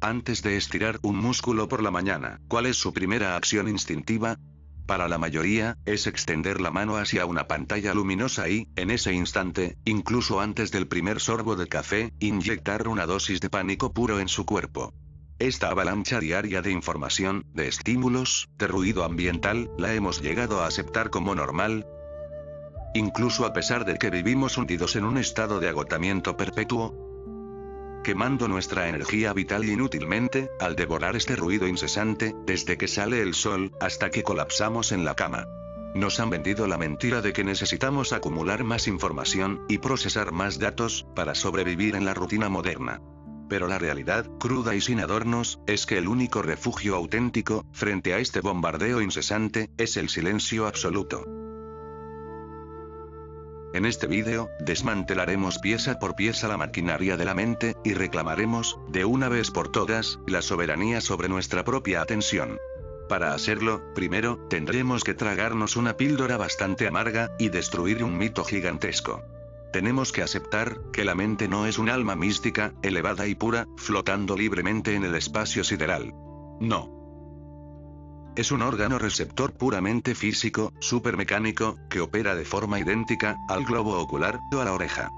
Antes de estirar un músculo por la mañana, ¿cuál es su primera acción instintiva? Para la mayoría, es extender la mano hacia una pantalla luminosa y, en ese instante, incluso antes del primer sorbo de café, inyectar una dosis de pánico puro en su cuerpo. Esta avalancha diaria de información, de estímulos, de ruido ambiental, ¿la hemos llegado a aceptar como normal? Incluso a pesar de que vivimos hundidos en un estado de agotamiento perpetuo, quemando nuestra energía vital inútilmente, al devorar este ruido incesante, desde que sale el sol, hasta que colapsamos en la cama. Nos han vendido la mentira de que necesitamos acumular más información, y procesar más datos, para sobrevivir en la rutina moderna. Pero la realidad, cruda y sin adornos, es que el único refugio auténtico, frente a este bombardeo incesante, es el silencio absoluto. En este vídeo, desmantelaremos pieza por pieza la maquinaria de la mente, y reclamaremos, de una vez por todas, la soberanía sobre nuestra propia atención. Para hacerlo, primero, tendremos que tragarnos una píldora bastante amarga, y destruir un mito gigantesco. Tenemos que aceptar, que la mente no es un alma mística, elevada y pura, flotando libremente en el espacio sideral. No. Es un órgano receptor puramente físico, supermecánico, que opera de forma idéntica, al globo ocular, o a la oreja.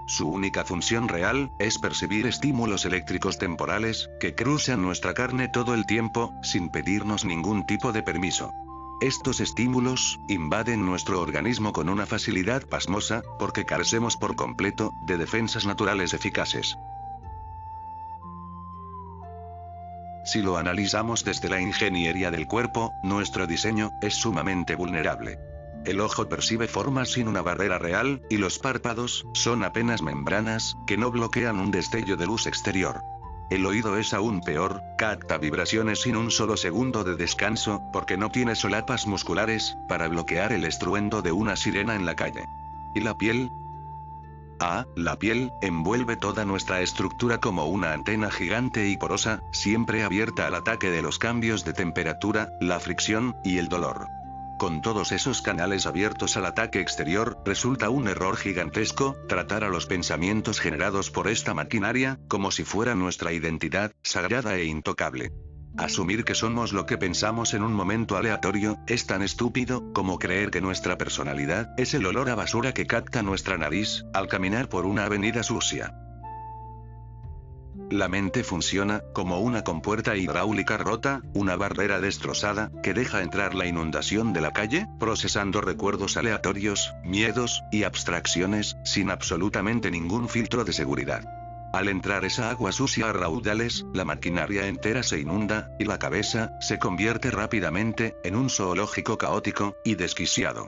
Su única función real, es percibir estímulos eléctricos temporales, que cruzan nuestra carne todo el tiempo, sin pedirnos ningún tipo de permiso. Estos estímulos, invaden nuestro organismo con una facilidad pasmosa, porque carecemos por completo, de defensas naturales eficaces. Si lo analizamos desde la ingeniería del cuerpo, nuestro diseño, es sumamente vulnerable. El ojo percibe formas sin una barrera real, y los párpados, son apenas membranas, que no bloquean un destello de luz exterior. El oído es aún peor, capta vibraciones sin un solo segundo de descanso, porque no tiene solapas musculares, para bloquear el estruendo de una sirena en la calle. ¿Y la piel? La piel, envuelve toda nuestra estructura como una antena gigante y porosa, siempre abierta al ataque de los cambios de temperatura, la fricción, y el dolor. Con todos esos canales abiertos al ataque exterior, resulta un error gigantesco, tratar a los pensamientos generados por esta maquinaria, como si fuera nuestra identidad, sagrada e intocable. Asumir que somos lo que pensamos en un momento aleatorio, es tan estúpido, como creer que nuestra personalidad, es el olor a basura que capta nuestra nariz, al caminar por una avenida sucia. La mente funciona, como una compuerta hidráulica rota, una barrera destrozada, que deja entrar la inundación de la calle, procesando recuerdos aleatorios, miedos, y abstracciones, sin absolutamente ningún filtro de seguridad. Al entrar esa agua sucia a raudales, la maquinaria entera se inunda, y la cabeza, se convierte rápidamente, en un zoológico caótico, y desquiciado.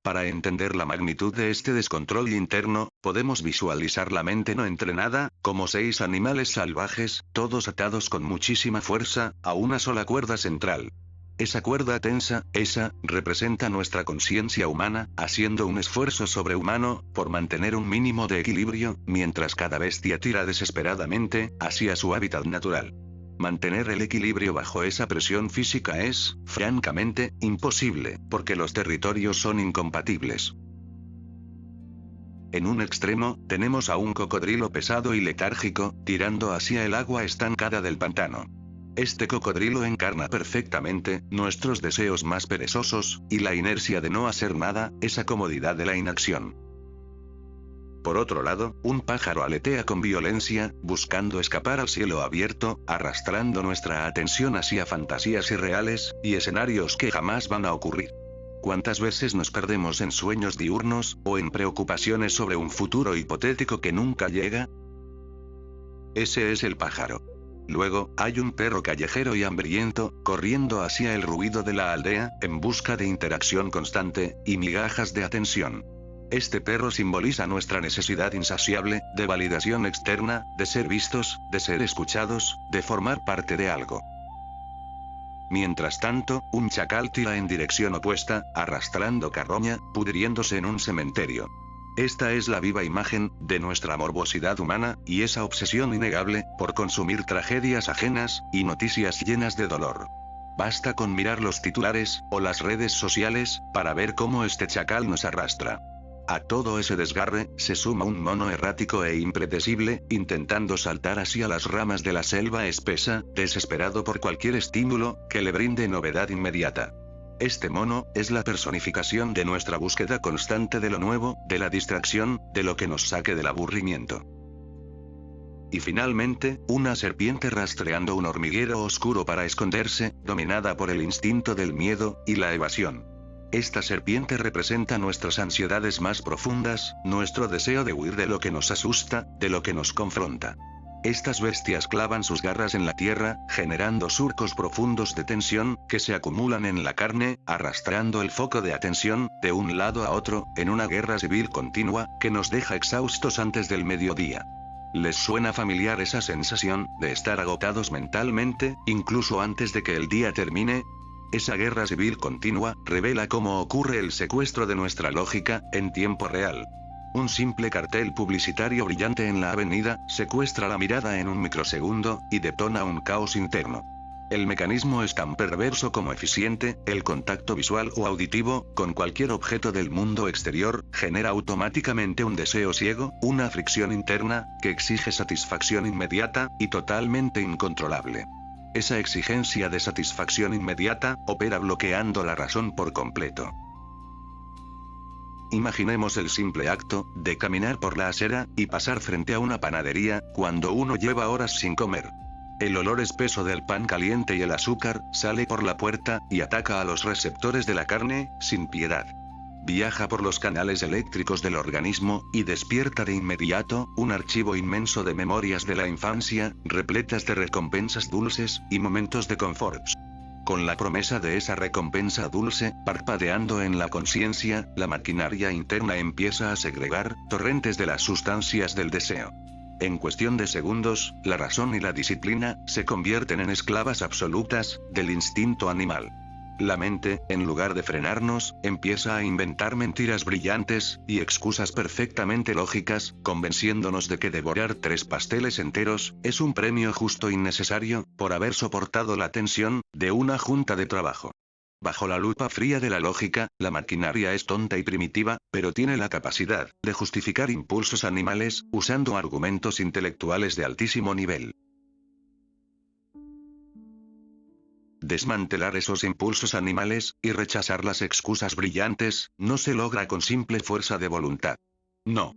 Para entender la magnitud de este descontrol interno, podemos visualizar la mente no entrenada, como 6 animales salvajes, todos atados con muchísima fuerza, a una sola cuerda central. Esa cuerda tensa, representa nuestra conciencia humana, haciendo un esfuerzo sobrehumano, por mantener un mínimo de equilibrio, mientras cada bestia tira desesperadamente, hacia su hábitat natural. Mantener el equilibrio bajo esa presión física es, francamente, imposible, porque los territorios son incompatibles. En un extremo, tenemos a un cocodrilo pesado y letárgico, tirando hacia el agua estancada del pantano. Este cocodrilo encarna perfectamente, nuestros deseos más perezosos, y la inercia de no hacer nada, esa comodidad de la inacción. Por otro lado, un pájaro aletea con violencia, buscando escapar al cielo abierto, arrastrando nuestra atención hacia fantasías irreales, y escenarios que jamás van a ocurrir. ¿Cuántas veces nos perdemos en sueños diurnos, o en preocupaciones sobre un futuro hipotético que nunca llega? Ese es el pájaro. Luego, hay un perro callejero y hambriento, corriendo hacia el ruido de la aldea, en busca de interacción constante, y migajas de atención. Este perro simboliza nuestra necesidad insaciable, de validación externa, de ser vistos, de ser escuchados, de formar parte de algo. Mientras tanto, un chacal tira en dirección opuesta, arrastrando carroña, pudriéndose en un cementerio. Esta es la viva imagen, de nuestra morbosidad humana, y esa obsesión innegable, por consumir tragedias ajenas, y noticias llenas de dolor. Basta con mirar los titulares, o las redes sociales, para ver cómo este chacal nos arrastra. A todo ese desgarre, se suma un mono errático e impredecible, intentando saltar hacia las ramas de la selva espesa, desesperado por cualquier estímulo, que le brinde novedad inmediata. Este mono, es la personificación de nuestra búsqueda constante de lo nuevo, de la distracción, de lo que nos saque del aburrimiento. Y finalmente, una serpiente rastreando un hormiguero oscuro para esconderse, dominada por el instinto del miedo, y la evasión. Esta serpiente representa nuestras ansiedades más profundas, nuestro deseo de huir de lo que nos asusta, de lo que nos confronta. Estas bestias clavan sus garras en la tierra, generando surcos profundos de tensión, que se acumulan en la carne, arrastrando el foco de atención, de un lado a otro, en una guerra civil continua, que nos deja exhaustos antes del mediodía. ¿Les suena familiar esa sensación, de estar agotados mentalmente, incluso antes de que el día termine? Esa guerra civil continua, revela cómo ocurre el secuestro de nuestra lógica, en tiempo real. Un simple cartel publicitario brillante en la avenida, secuestra la mirada en un microsegundo, y detona un caos interno. El mecanismo es tan perverso como eficiente, el contacto visual o auditivo, con cualquier objeto del mundo exterior, genera automáticamente un deseo ciego, una fricción interna, que exige satisfacción inmediata, y totalmente incontrolable. Esa exigencia de satisfacción inmediata, opera bloqueando la razón por completo. Imaginemos el simple acto, de caminar por la acera, y pasar frente a una panadería, cuando uno lleva horas sin comer. El olor espeso del pan caliente y el azúcar, sale por la puerta, y ataca a los receptores de la carne, sin piedad. Viaja por los canales eléctricos del organismo, y despierta de inmediato, un archivo inmenso de memorias de la infancia, repletas de recompensas dulces, y momentos de confort. Con la promesa de esa recompensa dulce, parpadeando en la conciencia, la maquinaria interna empieza a segregar, torrentes de las sustancias del deseo. En cuestión de segundos, la razón y la disciplina, se convierten en esclavas absolutas, del instinto animal. La mente, en lugar de frenarnos, empieza a inventar mentiras brillantes, y excusas perfectamente lógicas, convenciéndonos de que devorar 3 pasteles enteros, es un premio justo y necesario, por haber soportado la tensión, de una junta de trabajo. Bajo la lupa fría de la lógica, la maquinaria es tonta y primitiva, pero tiene la capacidad, de justificar impulsos animales, usando argumentos intelectuales de altísimo nivel. Desmantelar esos impulsos animales, y rechazar las excusas brillantes, no se logra con simple fuerza de voluntad. No.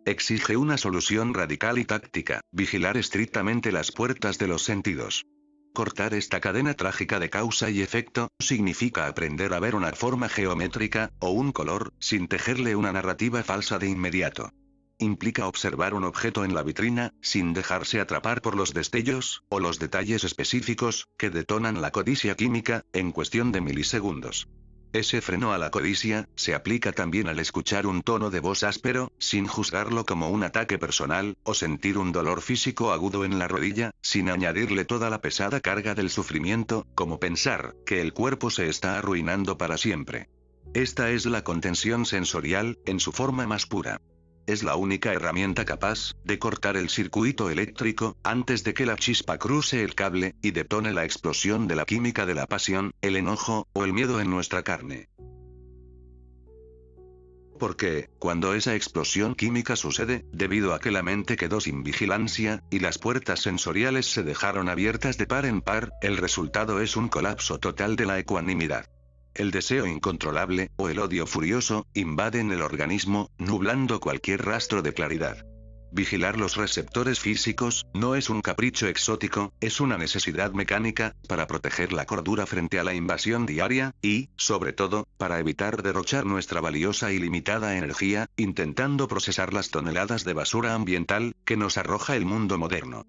Exige una solución radical y táctica, vigilar estrictamente las puertas de los sentidos. Cortar esta cadena trágica de causa y efecto, significa aprender a ver una forma geométrica, o un color, sin tejerle una narrativa falsa de inmediato. Implica observar un objeto en la vitrina, sin dejarse atrapar por los destellos, o los detalles específicos, que detonan la codicia química, en cuestión de milisegundos. Ese freno a la codicia, se aplica también al escuchar un tono de voz áspero, sin juzgarlo como un ataque personal, o sentir un dolor físico agudo en la rodilla, sin añadirle toda la pesada carga del sufrimiento, como pensar, que el cuerpo se está arruinando para siempre. Esta es la contención sensorial, en su forma más pura. Es la única herramienta capaz, de cortar el circuito eléctrico, antes de que la chispa cruce el cable, y detone la explosión de la química de la pasión, el enojo, o el miedo en nuestra carne. Porque, cuando esa explosión química sucede, debido a que la mente quedó sin vigilancia, y las puertas sensoriales se dejaron abiertas de par en par, el resultado es un colapso total de la ecuanimidad. El deseo incontrolable, o el odio furioso, invaden el organismo, nublando cualquier rastro de claridad. Vigilar los receptores físicos, no es un capricho exótico, es una necesidad mecánica, para proteger la cordura frente a la invasión diaria, y, sobre todo, para evitar derrochar nuestra valiosa y limitada energía, intentando procesar las toneladas de basura ambiental, que nos arroja el mundo moderno.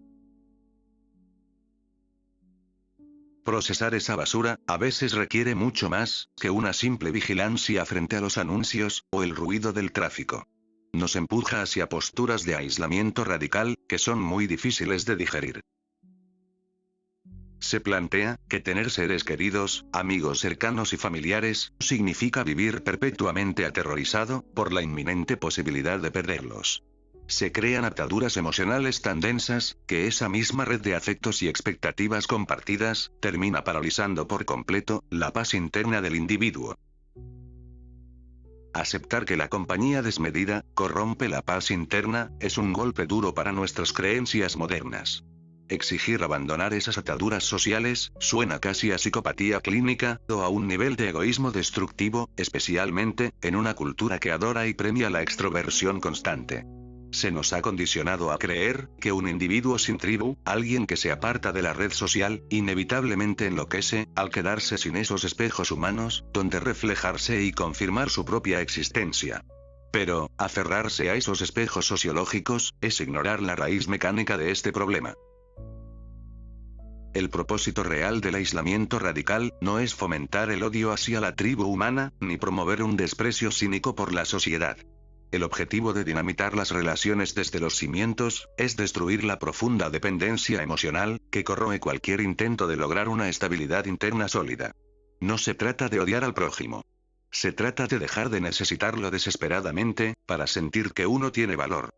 Procesar esa basura, a veces requiere mucho más, que una simple vigilancia frente a los anuncios, o el ruido del tráfico. Nos empuja hacia posturas de aislamiento radical, que son muy difíciles de digerir. Se plantea, que tener seres queridos, amigos cercanos y familiares, significa vivir perpetuamente aterrorizado, por la inminente posibilidad de perderlos. Se crean ataduras emocionales tan densas, que esa misma red de afectos y expectativas compartidas, termina paralizando por completo, la paz interna del individuo. Aceptar que la compañía desmedida corrompe la paz interna es un golpe duro para nuestras creencias modernas. Exigir abandonar esas ataduras sociales suena casi a psicopatía clínica, o a un nivel de egoísmo destructivo, especialmente en una cultura que adora y premia la extroversión constante. Se nos ha condicionado a creer que un individuo sin tribu, alguien que se aparta de la red social, inevitablemente enloquece, al quedarse sin esos espejos humanos, donde reflejarse y confirmar su propia existencia. Pero, aferrarse a esos espejos sociológicos, es ignorar la raíz mecánica de este problema. El propósito real del aislamiento radical no es fomentar el odio hacia la tribu humana, ni promover un desprecio cínico por la sociedad. El objetivo de dinamitar las relaciones desde los cimientos, es destruir la profunda dependencia emocional, que corroe cualquier intento de lograr una estabilidad interna sólida. No se trata de odiar al prójimo. Se trata de dejar de necesitarlo desesperadamente, para sentir que uno tiene valor.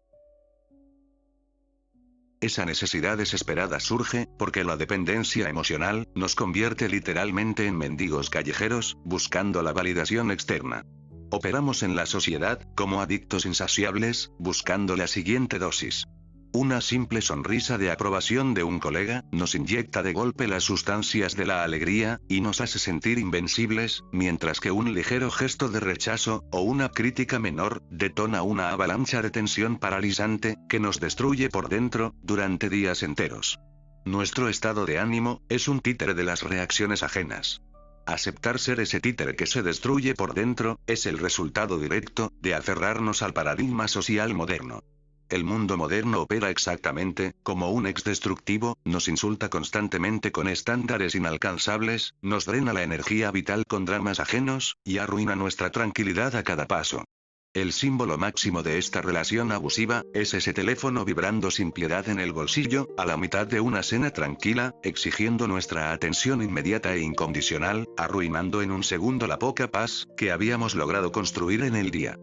Esa necesidad desesperada surge, porque la dependencia emocional, nos convierte literalmente en mendigos callejeros, buscando la validación externa. Operamos en la sociedad, como adictos insaciables, buscando la siguiente dosis. Una simple sonrisa de aprobación de un colega, nos inyecta de golpe las sustancias de la alegría, y nos hace sentir invencibles, mientras que un ligero gesto de rechazo, o una crítica menor, detona una avalancha de tensión paralizante, que nos destruye por dentro, durante días enteros. Nuestro estado de ánimo, es un títere de las reacciones ajenas. Aceptar ser ese títere que se destruye por dentro, es el resultado directo, de aferrarnos al paradigma social moderno. El mundo moderno opera exactamente, como un ex destructivo, nos insulta constantemente con estándares inalcanzables, nos drena la energía vital con dramas ajenos, y arruina nuestra tranquilidad a cada paso. El símbolo máximo de esta relación abusiva, es ese teléfono vibrando sin piedad en el bolsillo, a la mitad de una cena tranquila, exigiendo nuestra atención inmediata e incondicional, arruinando en un segundo la poca paz, que habíamos logrado construir en el día.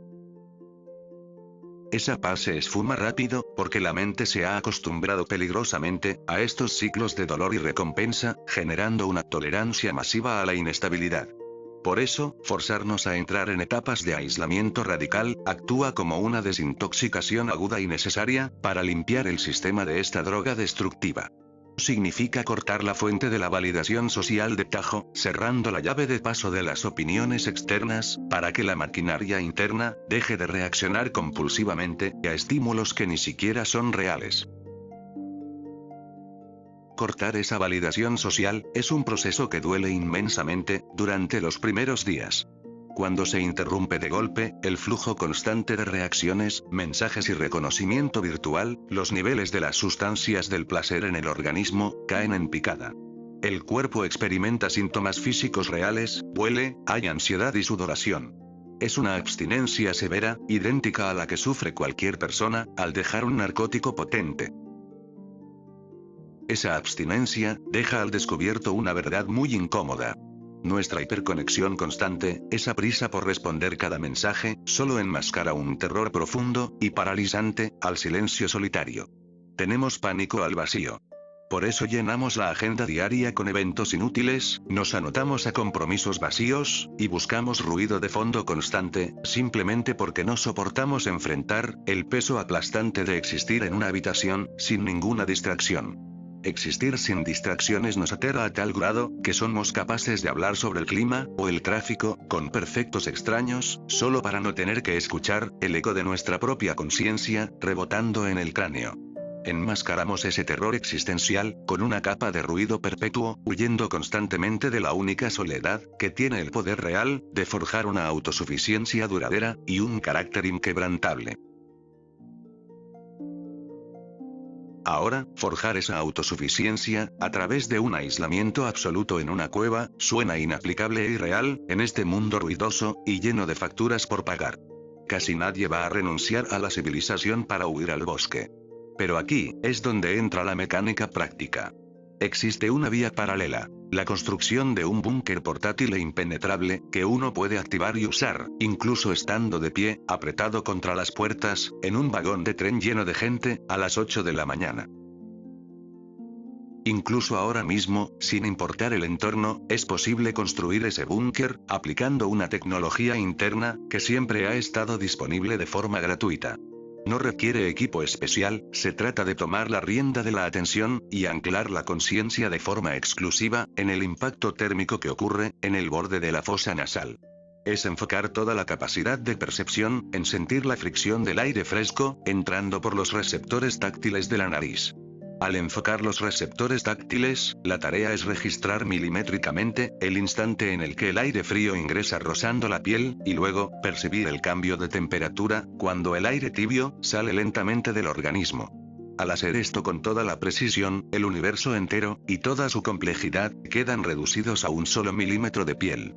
Esa paz se esfuma rápido, porque la mente se ha acostumbrado peligrosamente, a estos ciclos de dolor y recompensa, generando una tolerancia masiva a la inestabilidad. Por eso, forzarnos a entrar en etapas de aislamiento radical, actúa como una desintoxicación aguda y necesaria, para limpiar el sistema de esta droga destructiva. Significa cortar la fuente de la validación social de tajo, cerrando la llave de paso de las opiniones externas, para que la maquinaria interna, deje de reaccionar compulsivamente, a estímulos que ni siquiera son reales. Cortar esa validación social, es un proceso que duele inmensamente, durante los primeros días. Cuando se interrumpe de golpe, el flujo constante de reacciones, mensajes y reconocimiento virtual, los niveles de las sustancias del placer en el organismo, caen en picada. El cuerpo experimenta síntomas físicos reales, huele, hay ansiedad y sudoración. Es una abstinencia severa, idéntica a la que sufre cualquier persona, al dejar un narcótico potente. Esa abstinencia, deja al descubierto una verdad muy incómoda. Nuestra hiperconexión constante, esa prisa por responder cada mensaje, solo enmascara un terror profundo, y paralizante, al silencio solitario. Tenemos pánico al vacío. Por eso llenamos la agenda diaria con eventos inútiles, nos anotamos a compromisos vacíos, y buscamos ruido de fondo constante, simplemente porque no soportamos enfrentar el peso aplastante de existir en una habitación, sin ninguna distracción. Existir sin distracciones nos aterra a tal grado, que somos capaces de hablar sobre el clima, o el tráfico, con perfectos extraños, solo para no tener que escuchar el eco de nuestra propia conciencia, rebotando en el cráneo. Enmascaramos ese terror existencial, con una capa de ruido perpetuo, huyendo constantemente de la única soledad, que tiene el poder real, de forjar una autosuficiencia duradera, y un carácter inquebrantable. Ahora, forjar esa autosuficiencia, a través de un aislamiento absoluto en una cueva, suena inaplicable e irreal, en este mundo ruidoso, y lleno de facturas por pagar. Casi nadie va a renunciar a la civilización para huir al bosque. Pero aquí, es donde entra la mecánica práctica. Existe una vía paralela. La construcción de un búnker portátil e impenetrable, que uno puede activar y usar, incluso estando de pie, apretado contra las puertas, en un vagón de tren lleno de gente, a las 8 de la mañana. Incluso ahora mismo, sin importar el entorno, es posible construir ese búnker, aplicando una tecnología interna, que siempre ha estado disponible de forma gratuita. No requiere equipo especial, se trata de tomar la rienda de la atención, y anclar la conciencia de forma exclusiva, en el impacto térmico que ocurre, en el borde de la fosa nasal. Es enfocar toda la capacidad de percepción, en sentir la fricción del aire fresco, entrando por los receptores táctiles de la nariz. Al enfocar los receptores táctiles, la tarea es registrar milimétricamente, el instante en el que el aire frío ingresa rozando la piel, y luego, percibir el cambio de temperatura, cuando el aire tibio, sale lentamente del organismo. Al hacer esto con toda la precisión, el universo entero, y toda su complejidad, quedan reducidos a un solo milímetro de piel.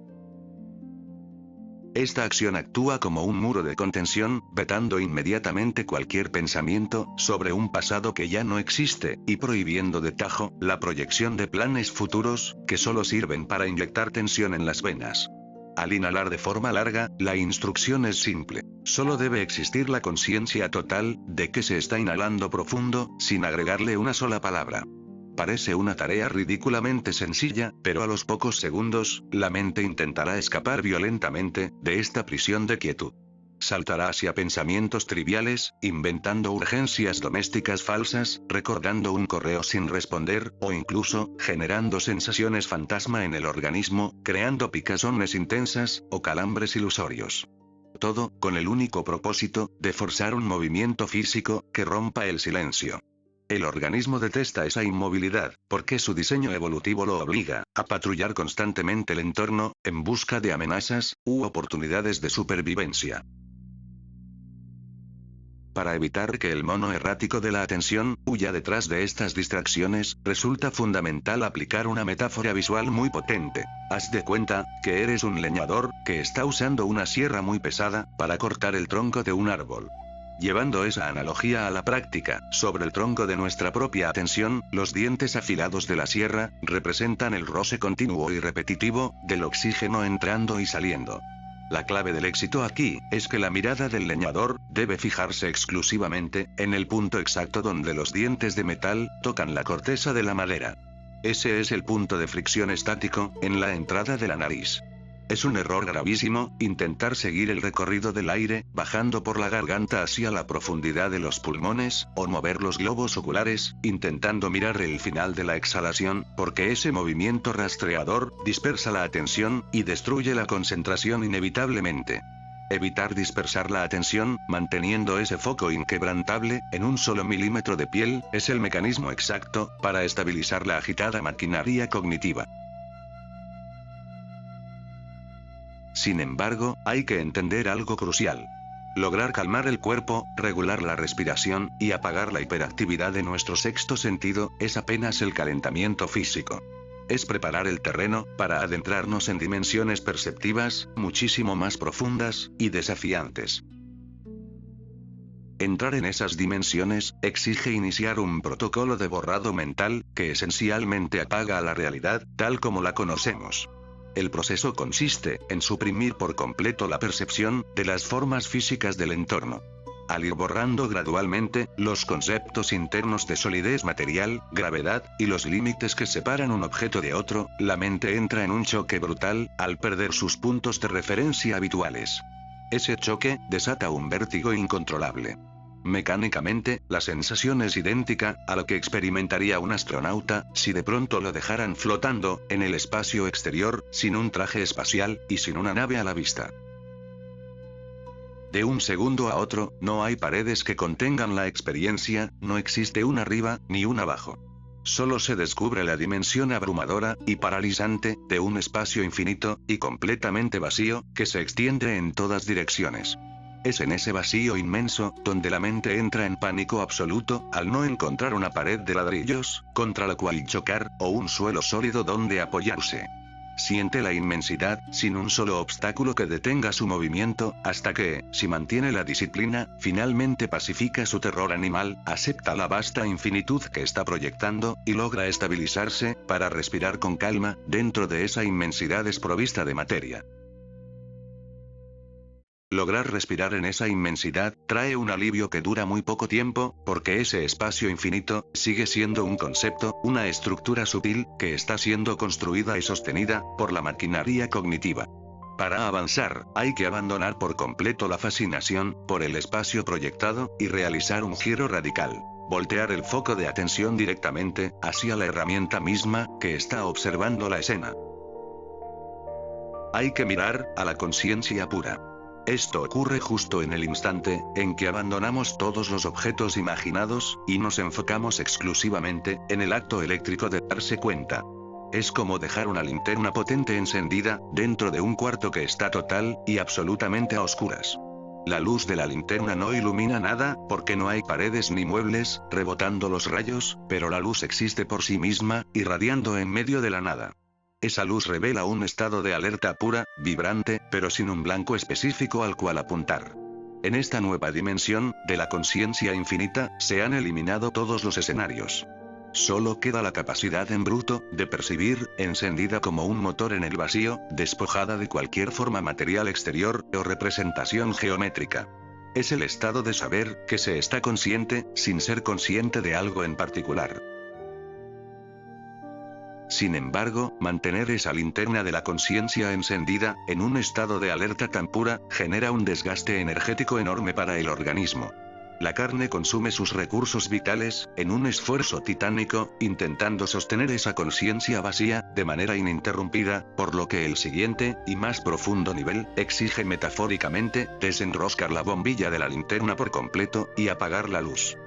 Esta acción actúa como un muro de contención, vetando inmediatamente cualquier pensamiento sobre un pasado que ya no existe, y prohibiendo de tajo la proyección de planes futuros, que solo sirven para inyectar tensión en las venas. Al inhalar de forma larga, la instrucción es simple. Solo debe existir la conciencia total, de que se está inhalando profundo, sin agregarle una sola palabra. Parece una tarea ridículamente sencilla, pero a los pocos segundos, la mente intentará escapar violentamente, de esta prisión de quietud. Saltará hacia pensamientos triviales, inventando urgencias domésticas falsas, recordando un correo sin responder, o incluso, generando sensaciones fantasma en el organismo, creando picazones intensas, o calambres ilusorios. Todo, con el único propósito, de forzar un movimiento físico, que rompa el silencio. El organismo detesta esa inmovilidad, porque su diseño evolutivo lo obliga a patrullar constantemente el entorno, en busca de amenazas, u oportunidades de supervivencia. Para evitar que el mono errático de la atención huya detrás de estas distracciones, resulta fundamental aplicar una metáfora visual muy potente. Haz de cuenta que eres un leñador, que está usando una sierra muy pesada, para cortar el tronco de un árbol. Llevando esa analogía a la práctica, sobre el tronco de nuestra propia atención, los dientes afilados de la sierra, representan el roce continuo y repetitivo, del oxígeno entrando y saliendo. La clave del éxito aquí, es que la mirada del leñador, debe fijarse exclusivamente, en el punto exacto donde los dientes de metal, tocan la corteza de la madera. Ese es el punto de fricción estático, en la entrada de la nariz. Es un error gravísimo, intentar seguir el recorrido del aire, bajando por la garganta hacia la profundidad de los pulmones, o mover los globos oculares, intentando mirar el final de la exhalación, porque ese movimiento rastreador, dispersa la atención, y destruye la concentración inevitablemente. Evitar dispersar la atención, manteniendo ese foco inquebrantable, en un solo milímetro de piel, es el mecanismo exacto, para estabilizar la agitada maquinaria cognitiva. Sin embargo, hay que entender algo crucial. Lograr calmar el cuerpo, regular la respiración, y apagar la hiperactividad de nuestro sexto sentido, es apenas el calentamiento físico. Es preparar el terreno, para adentrarnos en dimensiones perceptivas, muchísimo más profundas, y desafiantes. Entrar en esas dimensiones, exige iniciar un protocolo de borrado mental, que esencialmente apaga a la realidad, tal como la conocemos. El proceso consiste en suprimir por completo la percepción de las formas físicas del entorno. Al ir borrando gradualmente los conceptos internos de solidez material, gravedad, y los límites que separan un objeto de otro, la mente entra en un choque brutal, al perder sus puntos de referencia habituales. Ese choque desata un vértigo incontrolable. Mecánicamente, la sensación es idéntica a lo que experimentaría un astronauta, si de pronto lo dejaran flotando, en el espacio exterior, sin un traje espacial, y sin una nave a la vista. De un segundo a otro, no hay paredes que contengan la experiencia, no existe un arriba, ni un abajo. Solo se descubre la dimensión abrumadora, y paralizante, de un espacio infinito, y completamente vacío, que se extiende en todas direcciones. Es en ese vacío inmenso, donde la mente entra en pánico absoluto, al no encontrar una pared de ladrillos, contra la cual chocar, o un suelo sólido donde apoyarse. Siente la inmensidad, sin un solo obstáculo que detenga su movimiento, hasta que, si mantiene la disciplina, finalmente pacifica su terror animal, acepta la vasta infinitud que está proyectando, y logra estabilizarse, para respirar con calma, dentro de esa inmensidad desprovista de materia. Lograr respirar en esa inmensidad trae un alivio que dura muy poco tiempo, porque ese espacio infinito sigue siendo un concepto, una estructura sutil, que está siendo construida y sostenida por la maquinaria cognitiva. Para avanzar, hay que abandonar por completo la fascinación por el espacio proyectado y realizar un giro radical. Voltear el foco de atención directamente hacia la herramienta misma que está observando la escena. Hay que mirar a la conciencia pura. Esto ocurre justo en el instante en que abandonamos todos los objetos imaginados y nos enfocamos exclusivamente en el acto eléctrico de darse cuenta. Es como dejar una linterna potente encendida dentro de un cuarto que está total y absolutamente a oscuras. La luz de la linterna no ilumina nada, porque no hay paredes ni muebles, rebotando los rayos, pero la luz existe por sí misma, irradiando en medio de la nada. Esa luz revela un estado de alerta pura, vibrante, pero sin un blanco específico al cual apuntar. En esta nueva dimensión, de la conciencia infinita, se han eliminado todos los escenarios. Solo queda la capacidad en bruto, de percibir, encendida como un motor en el vacío, despojada de cualquier forma material exterior, o representación geométrica. Es el estado de saber, que se está consciente, sin ser consciente de algo en particular. Sin embargo, mantener esa linterna de la conciencia encendida, en un estado de alerta tan pura, genera un desgaste energético enorme para el organismo. La carne consume sus recursos vitales, en un esfuerzo titánico, intentando sostener esa conciencia vacía, de manera ininterrumpida, por lo que el siguiente, y más profundo nivel, exige metafóricamente, desenroscar la bombilla de la linterna por completo, y apagar la luz.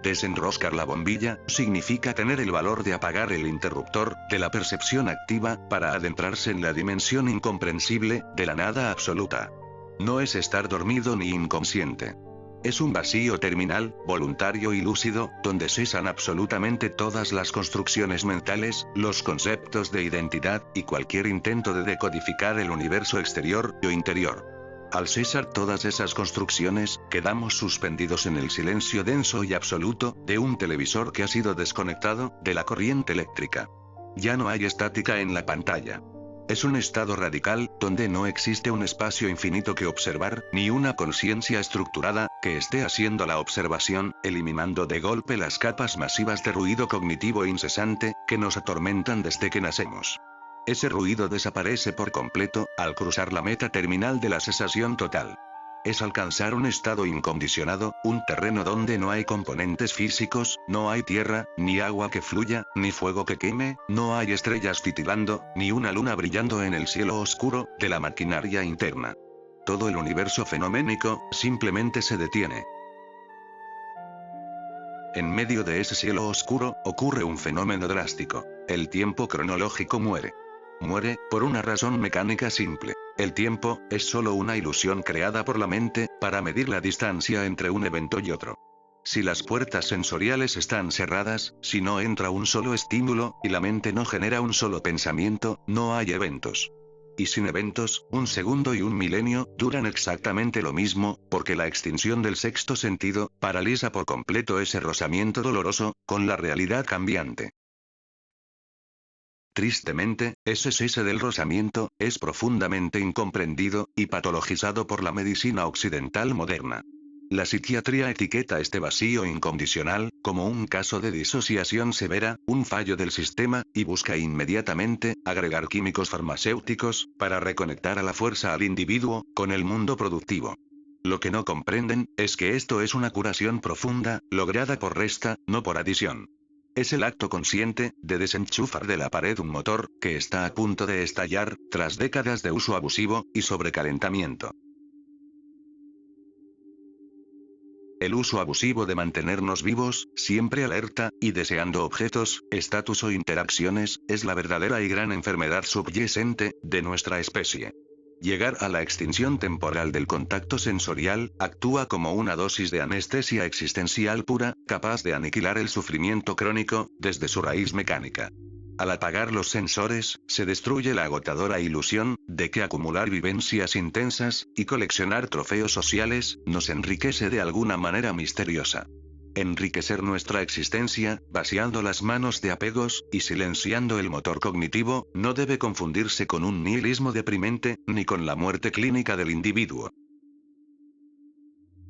Desenroscar la bombilla, significa tener el valor de apagar el interruptor, de la percepción activa, para adentrarse en la dimensión incomprensible, de la nada absoluta. No es estar dormido ni inconsciente. Es un vacío terminal, voluntario y lúcido, donde cesan absolutamente todas las construcciones mentales, los conceptos de identidad, y cualquier intento de decodificar el universo exterior o interior. Al cesar todas esas construcciones, quedamos suspendidos en el silencio denso y absoluto, de un televisor que ha sido desconectado de la corriente eléctrica. Ya no hay estática en la pantalla. Es un estado radical, donde no existe un espacio infinito que observar, ni una conciencia estructurada, que esté haciendo la observación, eliminando de golpe las capas masivas de ruido cognitivo incesante, que nos atormentan desde que nacemos. Ese ruido desaparece por completo, al cruzar la meta terminal de la cesación total. Es alcanzar un estado incondicionado, un terreno donde no hay componentes físicos, no hay tierra, ni agua que fluya, ni fuego que queme, no hay estrellas titilando, ni una luna brillando en el cielo oscuro, de la maquinaria interna. Todo el universo fenoménico, simplemente se detiene. En medio de ese cielo oscuro, ocurre un fenómeno drástico. El tiempo cronológico muere. Muere, por una razón mecánica simple. El tiempo, es solo una ilusión creada por la mente, para medir la distancia entre un evento y otro. Si las puertas sensoriales están cerradas, si no entra un solo estímulo, y la mente no genera un solo pensamiento, no hay eventos. Y sin eventos, un segundo y un milenio, duran exactamente lo mismo, porque la extinción del sexto sentido, paraliza por completo ese rozamiento doloroso, con la realidad cambiante. Tristemente, ese cese del rozamiento, es profundamente incomprendido, y patologizado por la medicina occidental moderna. La psiquiatría etiqueta este vacío incondicional, como un caso de disociación severa, un fallo del sistema, y busca inmediatamente, agregar químicos farmacéuticos, para reconectar a la fuerza al individuo, con el mundo productivo. Lo que no comprenden, es que esto es una curación profunda, lograda por resta, no por adición. Es el acto consciente, de desenchufar de la pared un motor, que está a punto de estallar, tras décadas de uso abusivo, y sobrecalentamiento. El uso abusivo de mantenernos vivos, siempre alerta, y deseando objetos, estatus o interacciones, es la verdadera y gran enfermedad subyacente, de nuestra especie. Llegar a la extinción temporal del contacto sensorial, actúa como una dosis de anestesia existencial pura, capaz de aniquilar el sufrimiento crónico, desde su raíz mecánica. Al apagar los sensores, se destruye la agotadora ilusión, de que acumular vivencias intensas, y coleccionar trofeos sociales, nos enriquece de alguna manera misteriosa. Enriquecer nuestra existencia, vaciando las manos de apegos, y silenciando el motor cognitivo, no debe confundirse con un nihilismo deprimente, ni con la muerte clínica del individuo.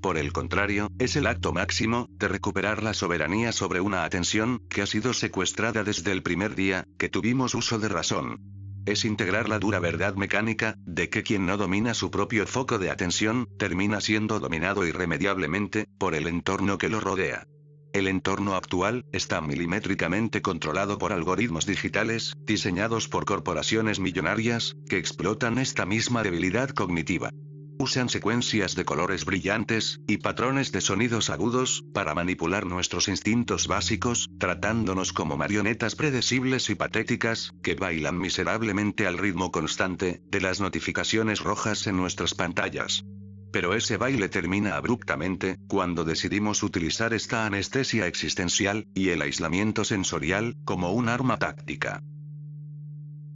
Por el contrario, es el acto máximo, de recuperar la soberanía sobre una atención, que ha sido secuestrada desde el primer día, que tuvimos uso de razón. Es integrar la dura verdad mecánica, de que quien no domina su propio foco de atención, termina siendo dominado irremediablemente, por el entorno que lo rodea. El entorno actual, está milimétricamente controlado por algoritmos digitales, diseñados por corporaciones millonarias, que explotan esta misma debilidad cognitiva. Usan secuencias de colores brillantes, y patrones de sonidos agudos, para manipular nuestros instintos básicos, tratándonos como marionetas predecibles y patéticas, que bailan miserablemente al ritmo constante, de las notificaciones rojas en nuestras pantallas. Pero ese baile termina abruptamente, cuando decidimos utilizar esta anestesia existencial, y el aislamiento sensorial, como un arma táctica.